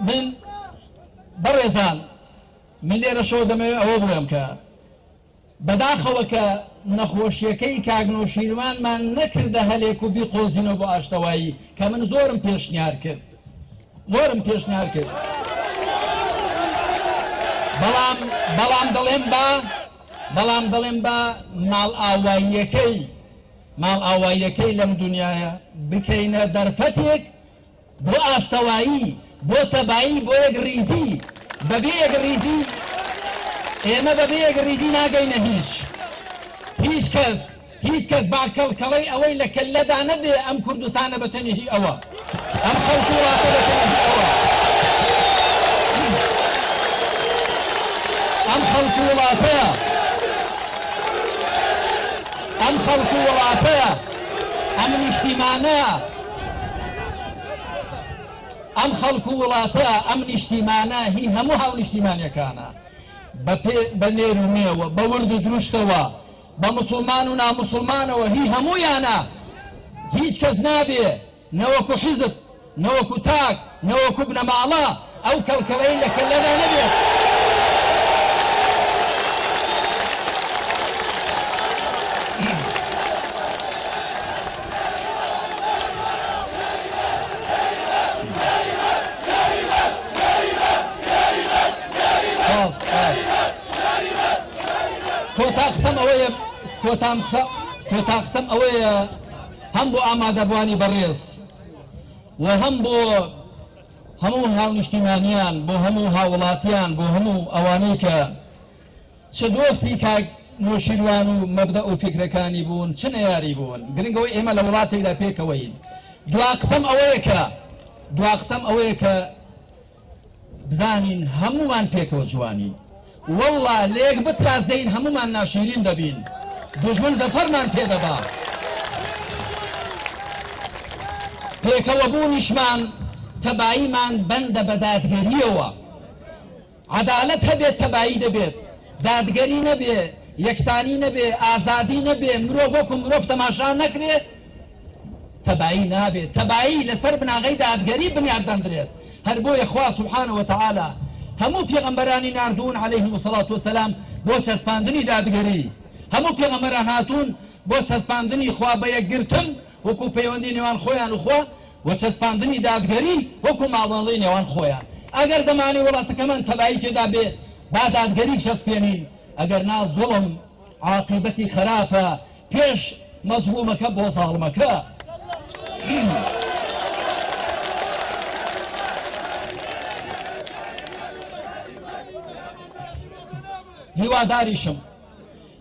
من بەڕێزان من لێرە شەوە دەمەوێت ئەوە بڵێم کە بەداخەوە کە نەخۆشیەکەی کاگنۆشیروانمان نەکردە هەلێک و بیقۆزینەوە بۆ ئاشتەوایی کە من زۆرم پێشنیار کرد بەڵام دەڵێم بە ماڵ ئاواییەکەی لەم دنیاە بکەینە دەرفەتێک بۆ ئاشتەوایی بۆ تەبایی بۆ یەک ریزی بەبێ یەک ریزی ئێمە بەبێ یەک ریزی ناگەینە هیچ کەس باکەڵکەڵەی ئەوەی لە کەللەدا نەبێ ئەم کوردستانە بەتەنێژی ئەوە ئەم خەڵکی وڵاتە بەتەنێژی ئەوە ئەم خەڵکی وڵاتەیە ئەم نیشتیمانەیە ئەم خەڵک و وڵاتە ئەم نیشتیمانە هی هەموو هاو نیشتیمانیەکانە بە نێر و نێوە بە ورد و دروشتەوە بە موسڵمان و ناموسڵمانەوە هی هەموویانە هیچ کەس نابێ نەوەکو حیزب نەوەکو تاک نەوەکو بنەماڵە ئەو کەڵکەڵەی لە کەللەدا نەبێت کۆتاقسەم ئەوەیە هەم بۆ ئامادەبوانی بەڕێز و هەم بۆ هەموو هاونیشتیمانیان بۆ هەموو هاوڵاتیان بۆ هەموو ئەوانەی کە چ دۆستی کاک نۆشیروان و مەبدە و فکرەکانی بوون چ نەیاری بوون گرنگەوەی ئێمە لە وڵاتێکدا پێکەوەین دواقسەم ئەوەیە کە بزانین هەمومان پێکەوە جوانی والله لێک بترازەین هەمومان ناشیرین دەبین دژمن زەفەرمان پێدەبا پێکەوە بوونیشمان تەباییمان بەندە بە دادگەریەوە عەدالەت هەبێت تەبایی دەبێت دادگەری نەبێ یەکسانی نەبێ ئازادی نەبێ مرۆڤ وەکو مرۆڤ تەماشا نەکرێت تەبایی نابێت تەبایی لەسەر بناغەی دادگەری بنیاددەندرێت هەر بۆیە خوا سوبحانه وتعالى هەموو پێغەمبەرانی ناردوون عەلەیهم الصەلاة وەسەلام بۆ چەسپاندنی دادگەری هەموو پێغەمبەران هاتوون بۆ چەسپاندنی خوا بە یەکگرتن وەکو پەیوەندی نێوان خۆیان و خوا و چەسپاندنی دادگەری وەکو ماڵبەندی نێوان خۆیان ئەگەر دەمانی وڵاتەکەمان تەبایی تێدا بێ با دادگەری چەسپێنین ئەگەر نا زوڵم عاقبەتی خراپە پێش مەزلومەکە بۆ زاڵمەکە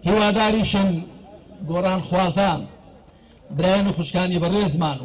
هیواداریشم گۆران خوازان برایان و خوشکانی بەڕێزمان